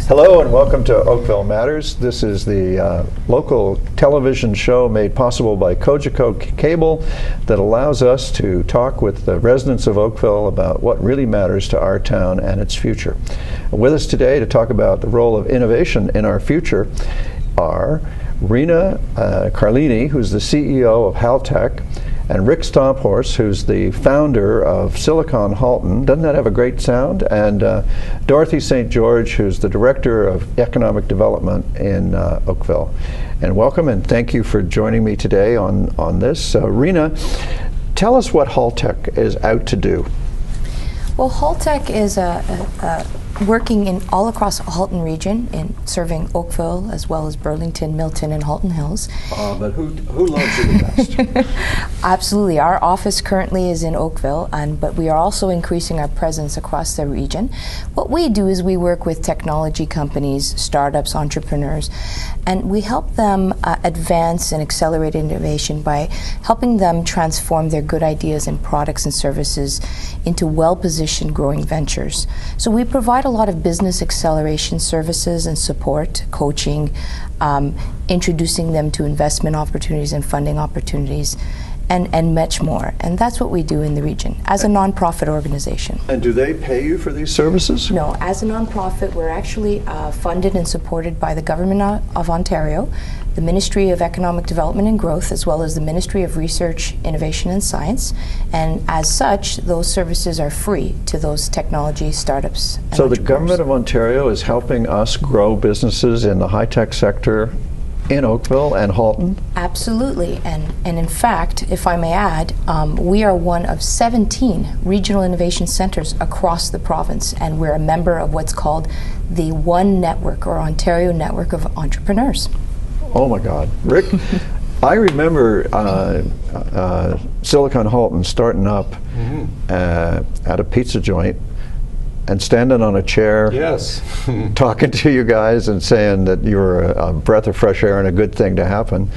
Hello and welcome to Oakville Matters. This is the local television show made possible by Cogeco Cable that allows us to talk with the residents of Oakville about what really matters to our town and its future. With us today to talk about the role of innovation in our future are Rina Carlini, who's the CEO of Haltech, and Rick Stomphorst, who's the founder of Silicon Halton. Doesn't that have a great sound? And Dorothy St. George, who's the Director of Economic Development in Oakville. And welcome and thank you for joining me today on this. Rina, tell us what Haltech is out to do. Well, Haltech is working in all across the Halton region in serving Oakville as well as Burlington, Milton, and Halton Hills. But who loves you the best? Absolutely. Our office currently is in Oakville, but we are also increasing our presence across the region. What we do is we work with technology companies, startups, entrepreneurs, and we help them advance and accelerate innovation by helping them transform their good ideas and products and services into well-positioned growing ventures. So we provide a lot of business acceleration services and support, coaching, introducing them to investment opportunities and funding opportunities, and much more. And that's what we do in the region as a nonprofit organization. And do they pay you for these services? No, as a nonprofit, we're actually funded and supported by the Government of Ontario, the Ministry of Economic Development and Growth, as well as the Ministry of Research, Innovation and Science. And as such, those services are free to those technology startups. So the Government of Ontario is helping us grow businesses in the high-tech sector in Oakville and Halton? Absolutely, and in fact, if I may add, we are one of 17 regional innovation centers across the province, and we're a member of what's called the One Network, or Ontario Network of Entrepreneurs. Oh my God. Rick, I remember Silicon Halton starting up at a pizza joint and standing on a chair, yes, talking to you guys and saying that you were a breath of fresh air and a good thing to happen.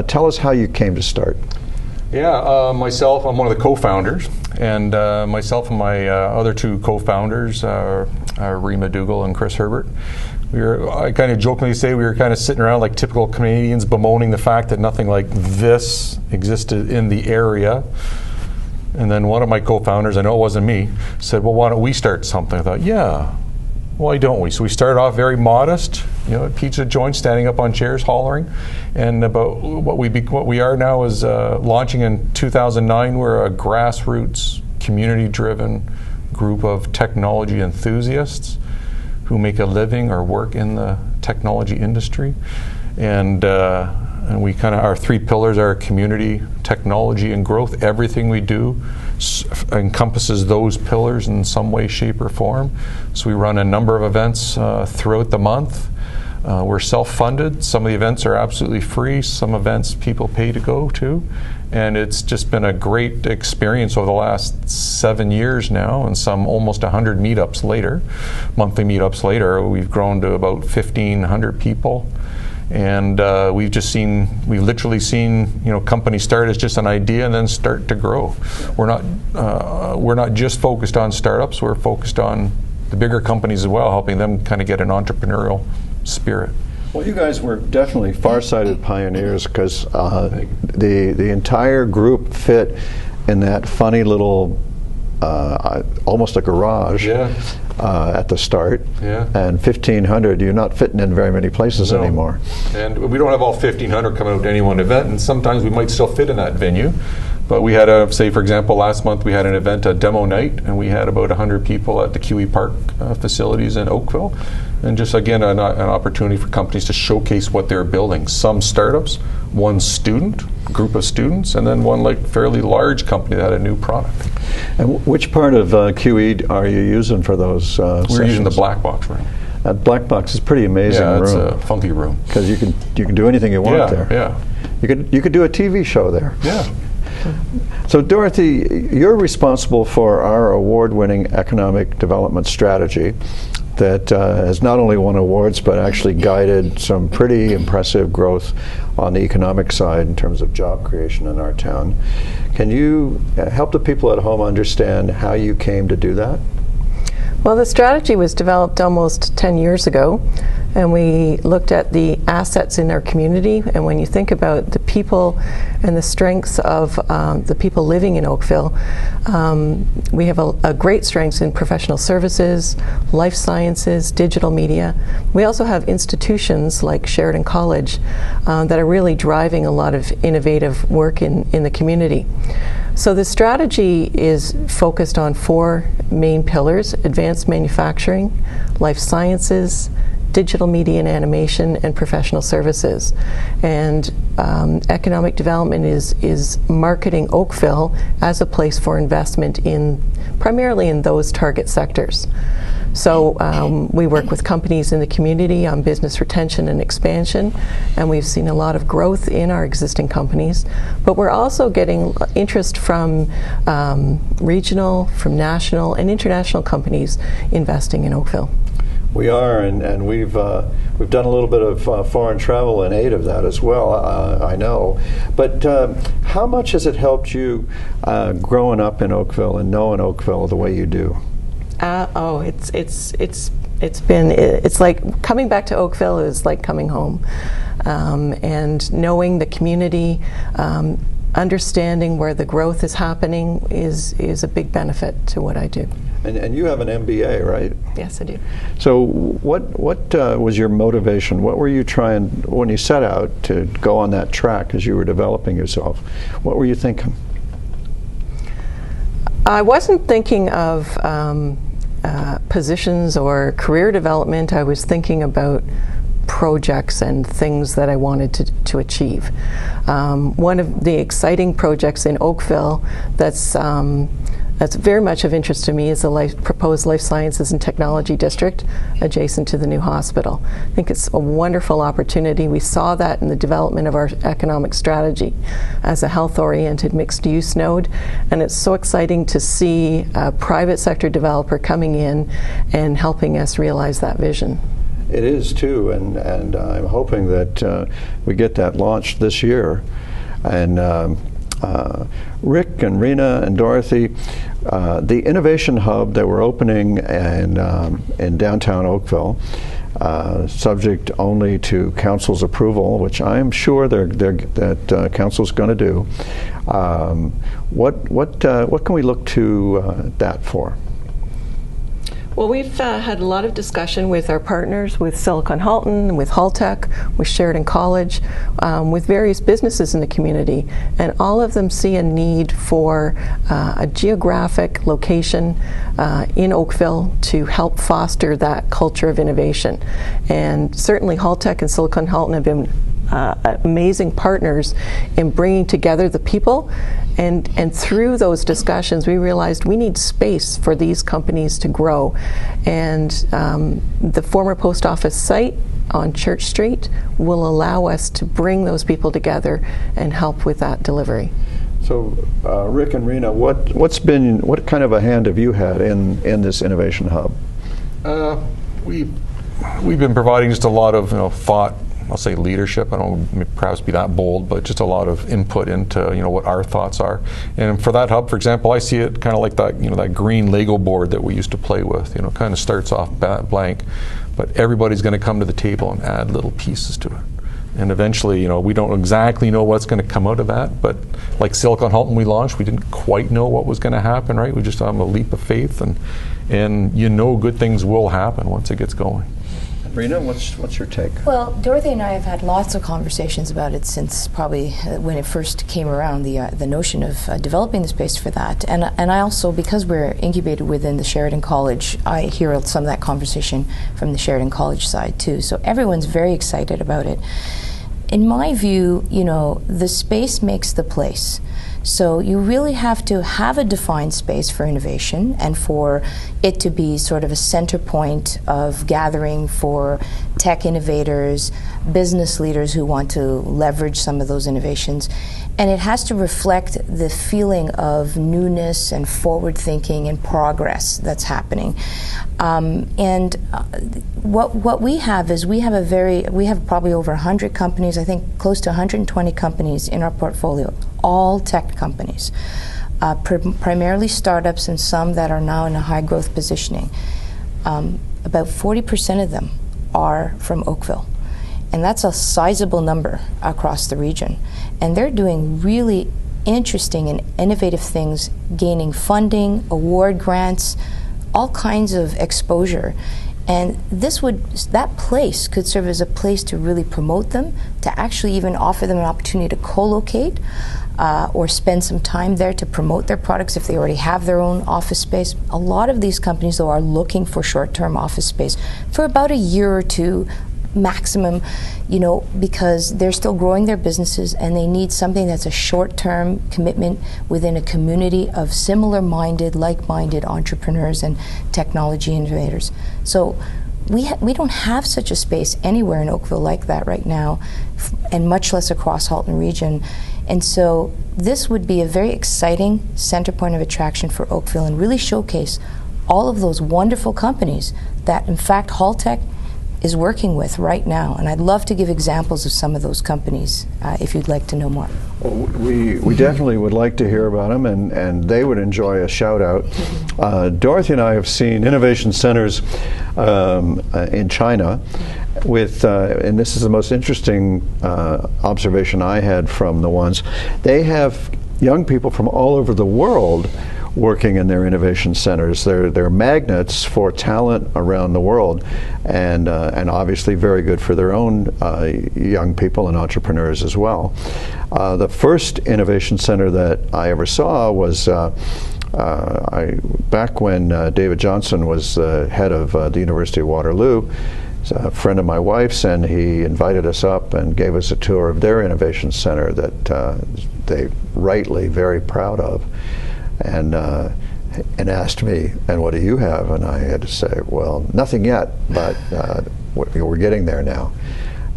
Tell us how you came to start. Yeah, myself, I'm one of the co-founders, and myself and my other two co-founders are Rina Dougal and Chris Herbert. I kind of jokingly say we were kind of sitting around like typical Canadians bemoaning the fact that nothing like this existed in the area. And then one of my co-founders, I know it wasn't me, said, well, why don't we start something? I thought, yeah, why don't we? So we started off very modest, a pizza joint, standing up on chairs, hollering. And about what we are now is launching in 2009. We're a grassroots, community-driven group of technology enthusiasts who make a living or work in the technology industry. And we kind of, our three pillars are community, technology, and growth. Everything we do encompasses those pillars in some way, shape, or form. So we run a number of events throughout the month. We're self-funded. Some of the events are absolutely free. Some events people pay to go to. And it's just been a great experience over the last 7 years now, and some almost 100 meetups later, monthly meetups later, we've grown to about 1,500 people. And we've literally seen, companies start as just an idea and then start to grow. We're not just focused on startups. We're focused on the bigger companies as well, helping them kind of get an entrepreneurial spirit. Well, you guys were definitely far-sighted pioneers because the entire group fit in that funny little, almost a garage. Yeah. At the start, yeah. And 1,500, you're not fitting in very many places anymore. And we don't have all 1,500 coming out to any one event, and sometimes we might still fit in that venue. But we had say for example, last month we had an event, a demo night, and we had about 100 people at the QE Park facilities in Oakville. And just again, an opportunity for companies to showcase what they're building. Some startups, one group of students, and then one fairly large company that had a new product. And which part of QE are you using for those We're sessions? using the black box room. That black box is a pretty amazing room. Yeah, it's a funky room. Because you can do anything you want there. Yeah. You could do a TV show there. Yeah. So Dorothy, you're responsible for our award-winning economic development strategy that has not only won awards but actually guided some pretty impressive growth on the economic side in terms of job creation in our town. Can you help the people at home understand how you came to do that? Well, the strategy was developed almost 10 years ago, and we looked at the assets in our community. And when you think about the people and the strengths of the people living in Oakville, we have a great strengths in professional services, life sciences, digital media. We also have institutions like Sheridan College that are really driving a lot of innovative work in the community. So the strategy is focused on 4 main pillars: advanced manufacturing, life sciences, digital media and animation, and professional services. And economic development is marketing Oakville as a place for investment primarily in those target sectors. So we work with companies in the community on business retention and expansion, and we've seen a lot of growth in our existing companies. But we're also getting interest from regional, from national, and international companies investing in Oakville. We are, and we've done a little bit of foreign travel in aid of that as well. I know, but how much has it helped you growing up in Oakville and knowing Oakville the way you do? It's like coming back to Oakville is like coming home, and knowing the community, understanding where the growth is happening is a big benefit to what I do. And you have an MBA, right? Yes, I do. So what was your motivation? What were you trying, when you set out to go on that track as you were developing yourself, what were you thinking? I wasn't thinking of positions or career development. I was thinking about projects and things that I wanted to achieve. One of the exciting projects in Oakville that's very much of interest to me is the proposed Life Sciences and Technology District adjacent to the new hospital. I think it's a wonderful opportunity. We saw that in the development of our economic strategy as a health-oriented mixed-use node, and it's so exciting to see a private sector developer coming in and helping us realize that vision. It is too, and I'm hoping that we get that launched this year. And Rick and Rina and Dorothy, the innovation hub that we're opening in downtown Oakville, subject only to council's approval, which I am sure that council's going to do. What can we look to that for? Well, we've had a lot of discussion with our partners, with Silicon Halton, with Haltech, with Sheridan College, with various businesses in the community, and all of them see a need for a geographic location in Oakville to help foster that culture of innovation. And certainly Haltech and Silicon Halton have been amazing partners in bringing together the people, and through those discussions we realized we need space for these companies to grow. And the former post office site on Church Street will allow us to bring those people together and help with that delivery. So Rick and Rina, what kind of a hand have you had in this innovation hub? We've been providing just a lot of thought, I'll say leadership. I don't know, perhaps be that bold, but just a lot of input into what our thoughts are. And for that hub, for example, I see it kind of like that that green Lego board that we used to play with. Kind of starts off blank, but everybody's going to come to the table and add little pieces to it. And eventually, we don't exactly know what's going to come out of that, but like Silicon Halton we launched, we didn't quite know what was going to happen, right? We just have a leap of faith, and good things will happen once it gets going. Rina, what's your take? Well, Dorothy and I have had lots of conversations about it since probably when it first came around, the notion of developing the space for that. And I also, because we're incubated within the Sheridan College, I hear some of that conversation from the Sheridan College side too. So everyone's very excited about it. In my view, the space makes the place. So you really have to have a defined space for innovation and for it to be sort of a center point of gathering for tech innovators, business leaders who want to leverage some of those innovations. And it has to reflect the feeling of newness and forward thinking and progress that's happening. What we have is we have probably over 100 companies, I think close to 120 companies in our portfolio, all tech companies, primarily startups and some that are now in a high growth positioning. about 40% of them are from Oakville. And that's a sizable number across the region. And they're doing really interesting and innovative things, gaining funding, award grants, all kinds of exposure. And that place could serve as a place to really promote them, to actually even offer them an opportunity to co-locate or spend some time there to promote their products if they already have their own office space. A lot of these companies, though, are looking for short-term office space for about a year or two maximum, because they're still growing their businesses and they need something that's a short-term commitment within a community of similar-minded, like-minded entrepreneurs and technology innovators. So we don't have such a space anywhere in Oakville like that right now, and much less across Halton region. And so this would be a very exciting center point of attraction for Oakville and really showcase all of those wonderful companies that, in fact, Haltech is working with right now. And I'd love to give examples of some of those companies if you'd like to know more. Well, we definitely would like to hear about them, and they would enjoy a shout out. Dorothy and I have seen innovation centers in China with, and this is the most interesting observation I had from the ones, they have young people from all over the world working in their innovation centers. They're magnets for talent around the world, and obviously very good for their own young people and entrepreneurs as well. The first innovation center that I ever saw was back when David Johnson was head of the University of Waterloo. He's a friend of my wife's, and he invited us up and gave us a tour of their innovation center that they rightly very proud of. And asked me, and what do you have? And I had to say, well, nothing yet, but we're getting there now.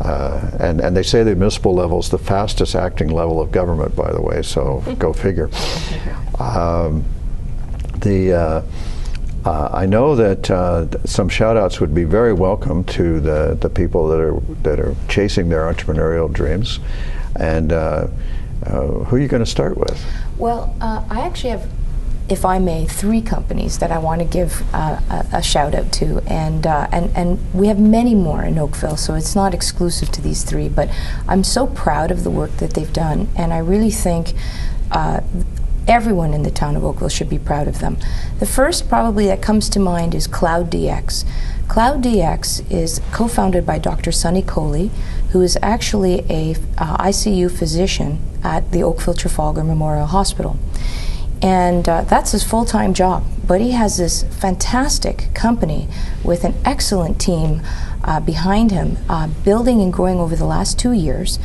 And they say the municipal level is the fastest acting level of government, by the way, so go figure. I know that some shout outs would be very welcome to the people that are chasing their entrepreneurial dreams. And who are you going to start with? Well, I actually have, if I may, 3 companies that I want to give a shout out to, and we have many more in Oakville, so it's not exclusive to these 3. But I'm so proud of the work that they've done, and I really think everyone in the town of Oakville should be proud of them. The first probably that comes to mind is Cloud DX. Cloud DX is co-founded by Dr. Sunny Coley, who is actually a ICU physician at the Oakville Trafalgar Memorial Hospital. And that's his full-time job. But he has this fantastic company with an excellent team behind him, building and growing over the last 2 years.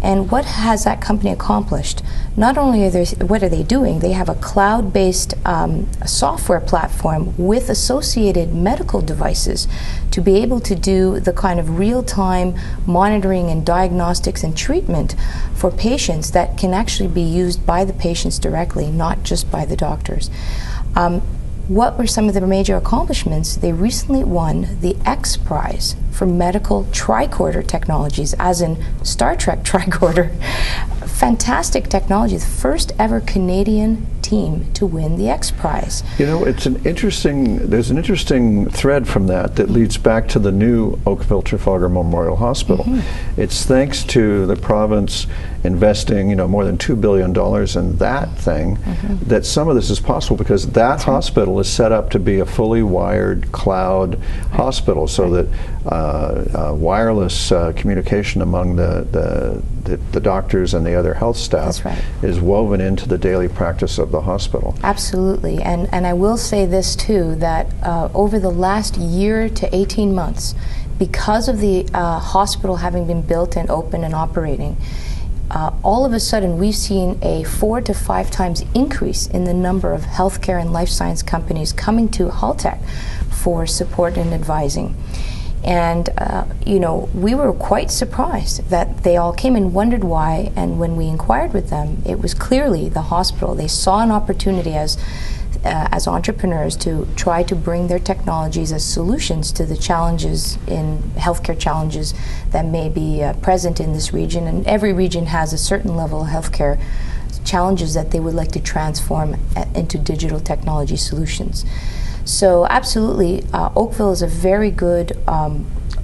And what has that company accomplished? Not only what are they doing, they have a cloud-based software platform with associated medical devices to be able to do the kind of real-time monitoring and diagnostics and treatment for patients that can actually be used by the patients directly, not just by the doctors. What were some of their major accomplishments? They recently won the X Prize for medical tricorder technologies, as in Star Trek tricorder. Fantastic technology, the first ever Canadian team to win the X Prize. There's an interesting thread from that leads back to the new Oakville Trafalgar Memorial Hospital. Mm-hmm. It's thanks to the province investing, more than $2 billion in that thing, mm-hmm. that some of this is possible, because that hospital is set up to be a fully wired cloud hospital, so that wireless communication among the doctors and the other health staff is woven into the daily practice of the hospital. Absolutely, and I will say this too, that over the last year to 18 months, because of the hospital having been built and open and operating, all of a sudden we've seen a 4 to 5 times increase in the number of healthcare and life science companies coming to Haltech for support and advising. And we were quite surprised that they all came and wondered why, and when we inquired with them, it was clearly the hospital. They saw an opportunity as entrepreneurs to try to bring their technologies as solutions to the challenges in healthcare challenges that may be present in this region. And every region has a certain level of healthcare challenges that they would like to transform into digital technology solutions. So absolutely, Oakville is a very good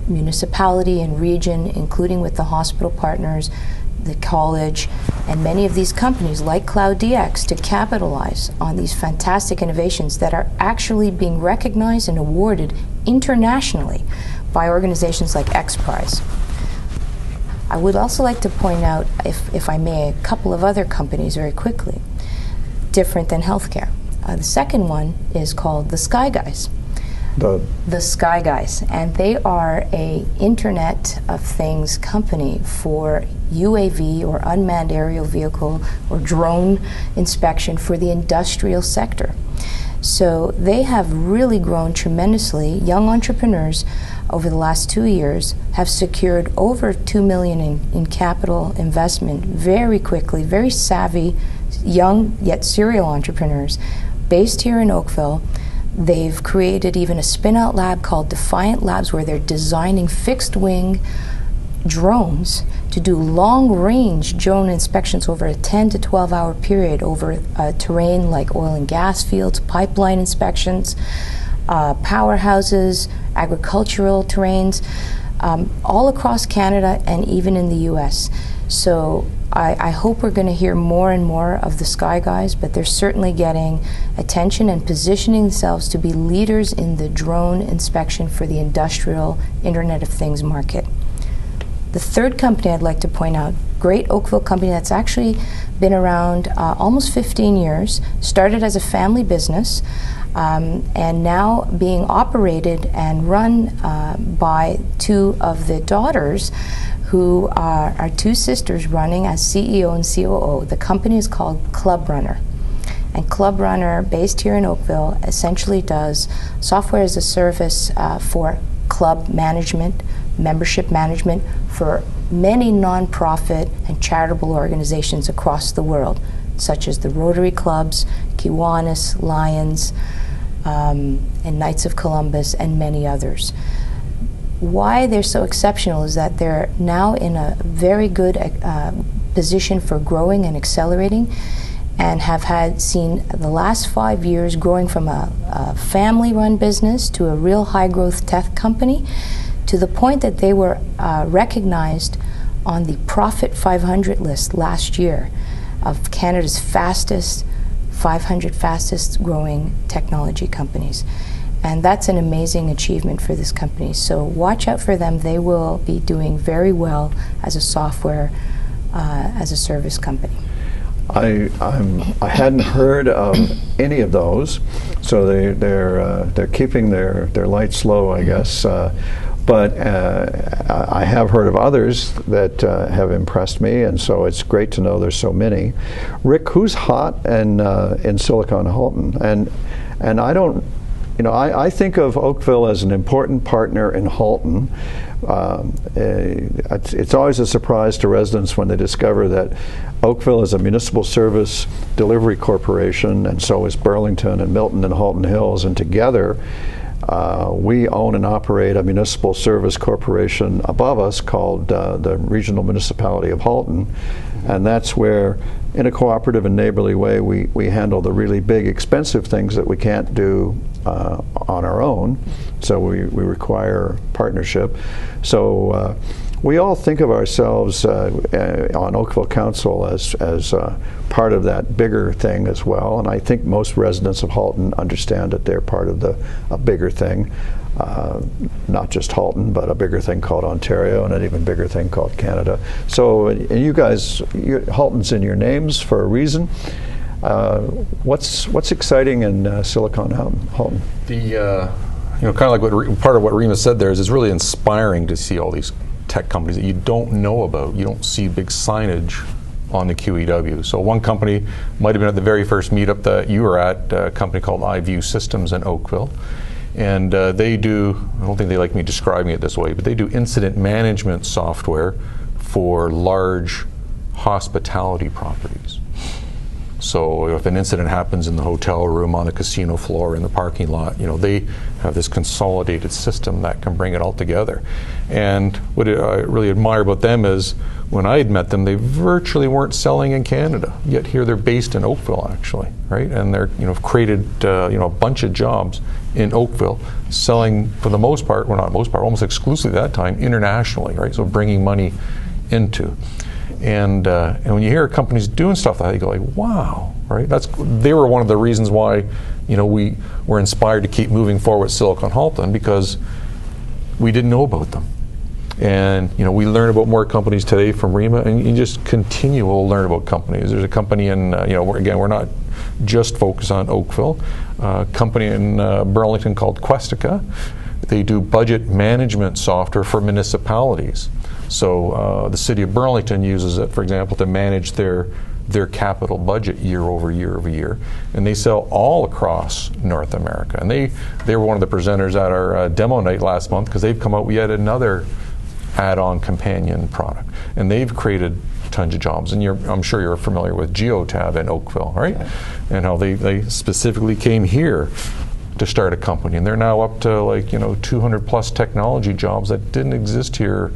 municipality and region, including with the hospital partners, the college, and many of these companies like Cloud DX to capitalize on these fantastic innovations that are actually being recognized and awarded internationally by organizations like XPRIZE. I would also like to point out, if I may, a couple of other companies very quickly, different than healthcare. The second one is called the Sky Guys. The Sky Guys, and they are a Internet of Things company for UAV or unmanned aerial vehicle or drone inspection for the industrial sector. So they have really grown tremendously. Young entrepreneurs over the last 2 years have secured over $2 million in capital investment very quickly, very savvy, young yet serial entrepreneurs based here in Oakville. They've created even a spin-out lab called Defiant Labs where they're designing fixed-wing drones to do long-range drone inspections over a 10 to 12-hour period over terrain like oil and gas fields, pipeline inspections, powerhouses, agricultural terrains, all across Canada and even in the US. So I hope we're going to hear more and more of the Sky Guys, but they're certainly getting attention and positioning themselves to be leaders in the drone inspection for the industrial Internet of Things market. The third company I'd like to point out, great Oakville company that's actually been around almost 15 years, started as a family business, and now being operated and run by two of the daughters who are two sisters running as CEO and COO. The company is called Club Runner. And Club Runner, based here in Oakville, essentially does software as a service for club management, membership management for many nonprofit and charitable organizations across the world, such as the Rotary Clubs, Kiwanis, Lions, and Knights of Columbus, and many others. Why they're so exceptional is that they're now in a very good position for growing and accelerating, and have seen the last 5 years growing from a family-run business to a real high-growth tech company, to the point that they were recognized on the Profit 500 list last year of Canada's 500 fastest growing technology companies. And that's an amazing achievement for this company. So watch out for them. They will be doing very well as a software as a service company. I hadn't heard of any of those, so they're keeping their lights low, I guess. But I have heard of others that have impressed me, and so it's great to know there's so many. Rick, who's hot in Silicon Halton? And I don't. I think of Oakville as an important partner in Halton. It's always a surprise to residents when they discover that Oakville is a municipal service delivery corporation, and so is Burlington and Milton and Halton Hills, and together we own and operate a municipal service corporation above us called the Regional Municipality of Halton, and that's where, in a cooperative and neighborly way, we handle the really big, expensive things that we can't do on our own, so we require partnership. So we all think of ourselves on Oakville Council as part of that bigger thing as well, and I think most residents of Halton understand that they're part of a bigger thing, not just Halton, but a bigger thing called Ontario and an even bigger thing called Canada. So, and you guys, Halton's in your names for a reason. What's exciting in Silicon Halton? Kind of like part of what Rina said there is it's really inspiring to see all these tech companies that you don't know about. You don't see big signage on the QEW. So one company might have been at the very first meetup that you were at, a company called iView Systems in Oakville. And they do, I don't think they like me describing it this way, but they do incident management software for large hospitality properties. So if an incident happens in the hotel room, on the casino floor, in the parking lot, they have this consolidated system that can bring it all together. And what I really admire about them is, when I had met them, they virtually weren't selling in Canada. Yet here they're based in Oakville, actually, right? And they're created a bunch of jobs in Oakville, selling for the most part, well, not most part, almost exclusively at that time, internationally, right? So bringing money into. And when you hear companies doing stuff like that, you go like, wow, right? They were one of the reasons why, we were inspired to keep moving forward with Silicon Halton, because we didn't know about them. And we learn about more companies today from Rina, and you just continue to learn about companies. There's a company in, we're not just focused on Oakville, a company in Burlington called Questica. They do budget management software for municipalities. So the city of Burlington uses it, for example, to manage their capital budget year over year, and they sell all across North America. And they were one of the presenters at our demo night last month, because they've come out with yet another add-on companion product, and they've created tons of jobs. And I'm sure you're familiar with Geotab in Oakville, right? Yeah. And how they specifically came here to start a company, and they're now up to 200 plus technology jobs that didn't exist here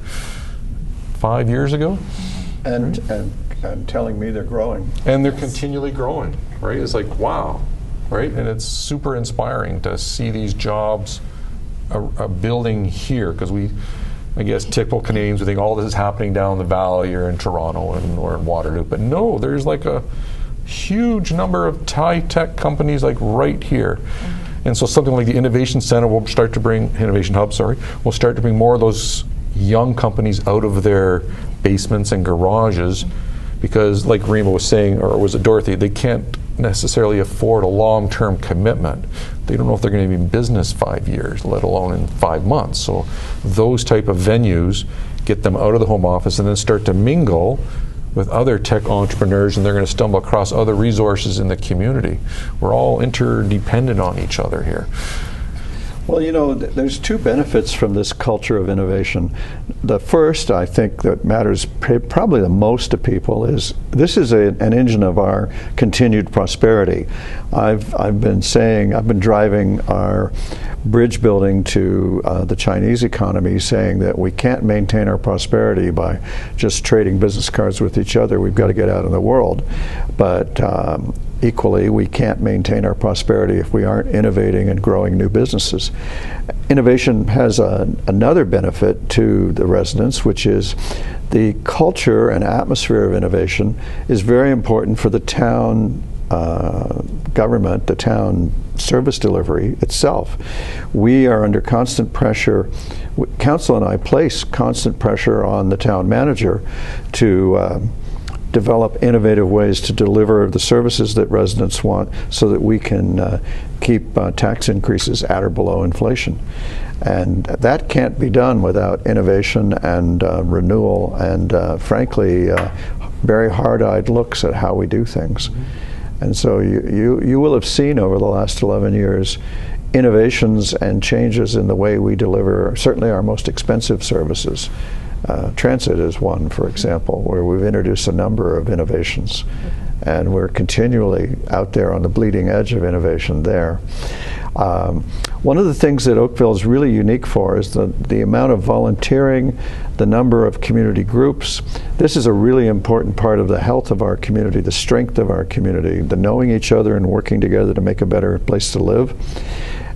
5 years ago. And telling me they're growing. And they're continually growing, right? It's like, wow, right? And it's super inspiring to see these jobs building here, because I guess typical Canadians would think all this is happening down the valley or in Toronto or in Waterloo, but no, there's like a huge number of high-tech companies like right here. Mm-hmm. And so something like the Innovation Center will start to bring, Innovation Hub, will start to bring more of those young companies out of their basements and garages, because like Rina was saying, or was it Dorothy, they can't necessarily afford a long-term commitment. They don't know if they're going to be in business 5 years, let alone in 5 months. So those type of venues get them out of the home office and then start to mingle with other tech entrepreneurs, and they're going to stumble across other resources in the community. We're all interdependent on each other here. Well, there's two benefits from this culture of innovation. The first, I think, that matters probably the most to people is this is an engine of our continued prosperity. I've been driving our bridge building to the Chinese economy, saying that we can't maintain our prosperity by just trading business cards with each other. We've got to get out in the world. But equally, we can't maintain our prosperity if we aren't innovating and growing new businesses. Innovation has another benefit to the residents, which is the culture and atmosphere of innovation is very important for the town government, the town service delivery itself. We are under constant pressure. Council and I place constant pressure on the town manager to develop innovative ways to deliver the services that residents want, so that we can keep tax increases at or below inflation. And that can't be done without innovation and renewal and frankly very hard-eyed looks at how we do things. And so you will have seen over the last 11 years innovations and changes in the way we deliver certainly our most expensive services. Transit is one, for example, where we've introduced a number of innovations, and we're continually out there on the bleeding edge of innovation there. One of the things that Oakville is really unique for is the amount of volunteering, the number of community groups. This is a really important part of the health of our community, the strength of our community, the knowing each other and working together to make a better place to live.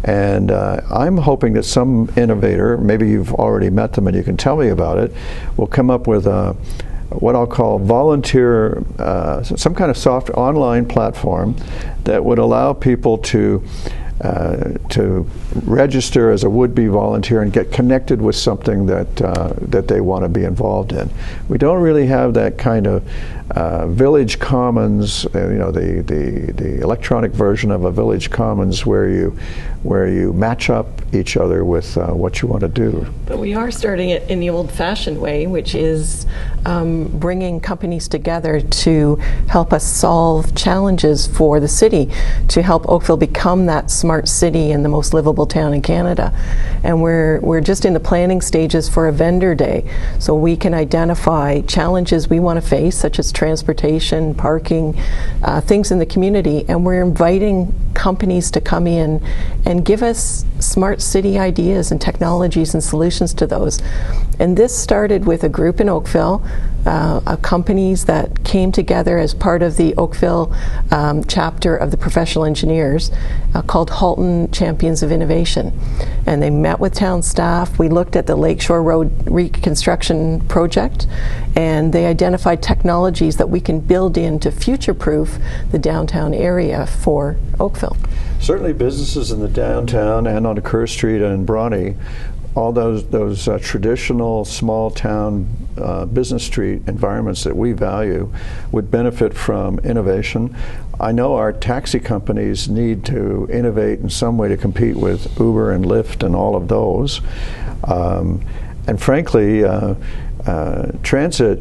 And I'm hoping that some innovator, maybe you've already met them and you can tell me about it, will come up with what I'll call volunteer, some kind of soft online platform that would allow people to register as a would-be volunteer and get connected with something that they want to be involved in. We don't really have that kind of village commons, the electronic version of a village commons where you match up each other with what you want to do. But we are starting it in the old-fashioned way, which is bringing companies together to help us solve challenges for the city, to help Oakville become that smart city and the most livable town in Canada. And we're just in the planning stages for a vendor day, so we can identify challenges we want to face, such as transportation, parking, things in the community, and we're inviting companies to come in and give us smart city ideas and technologies and solutions to those. And this started with a group in Oakville, companies that came together as part of the Oakville chapter of the professional engineers called Halton Champions of Innovation. And they met with town staff. We looked at the Lakeshore Road reconstruction project, and they identified technologies that we can build in to future-proof the downtown area for Oakville. Certainly businesses in the downtown and on Kerr Street and Bronte, all those traditional small town business street environments that we value would benefit from innovation. I know our taxi companies need to innovate in some way to compete with Uber and Lyft and all of those. And frankly, transit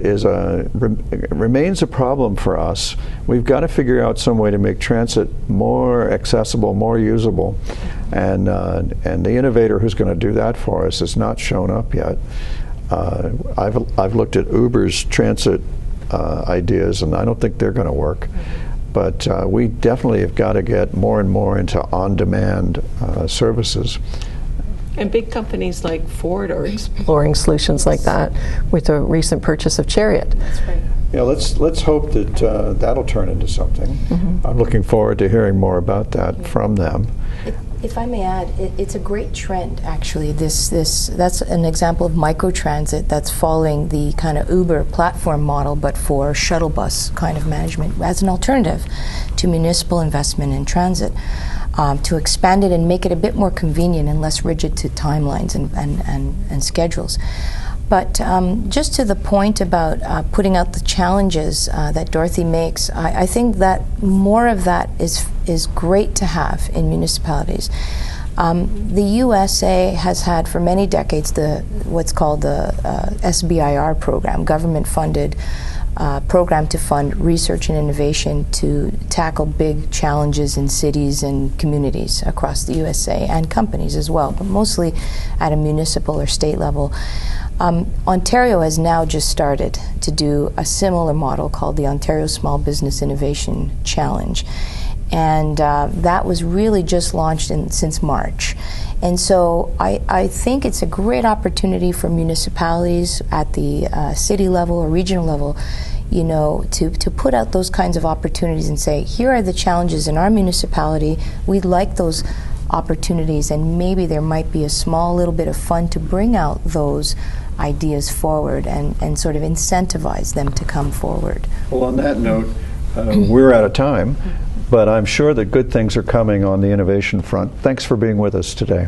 remains a problem for us. We've got to figure out some way to make transit more accessible, more usable, and the innovator who's going to do that for us has not shown up yet. I've looked at Uber's transit ideas, and I don't think they're going to work. But we definitely have got to get more and more into on-demand services. And big companies like Ford are exploring solutions like that with the recent purchase of Chariot. That's right. Yeah, let's hope that that'll turn into something. Mm-hmm. I'm looking forward to hearing more about that from them. If I may add, it's a great trend, actually. That's an example of microtransit that's following the kind of Uber platform model, but for shuttle bus kind of management as an alternative to municipal investment in transit. To expand it and make it a bit more convenient and less rigid to timelines and schedules. But just to the point about putting out the challenges that Dorothy makes, I think that more of that is great to have in municipalities. The USA has had for many decades what's called the SBIR program, government-funded program to fund research and innovation to tackle big challenges in cities and communities across the USA, and companies as well, but mostly at a municipal or state level. Ontario has now just started to do a similar model called the Ontario Small Business Innovation Challenge. And that was really just launched since March. And so I think it's a great opportunity for municipalities at the city level or regional level, you know, to put out those kinds of opportunities and say, here are the challenges in our municipality. We'd like those opportunities, and maybe there might be a small little bit of fun to bring out those ideas forward and sort of incentivize them to come forward. Well, on that note, we're out of time, but I'm sure that good things are coming on the innovation front. Thanks for being with us today.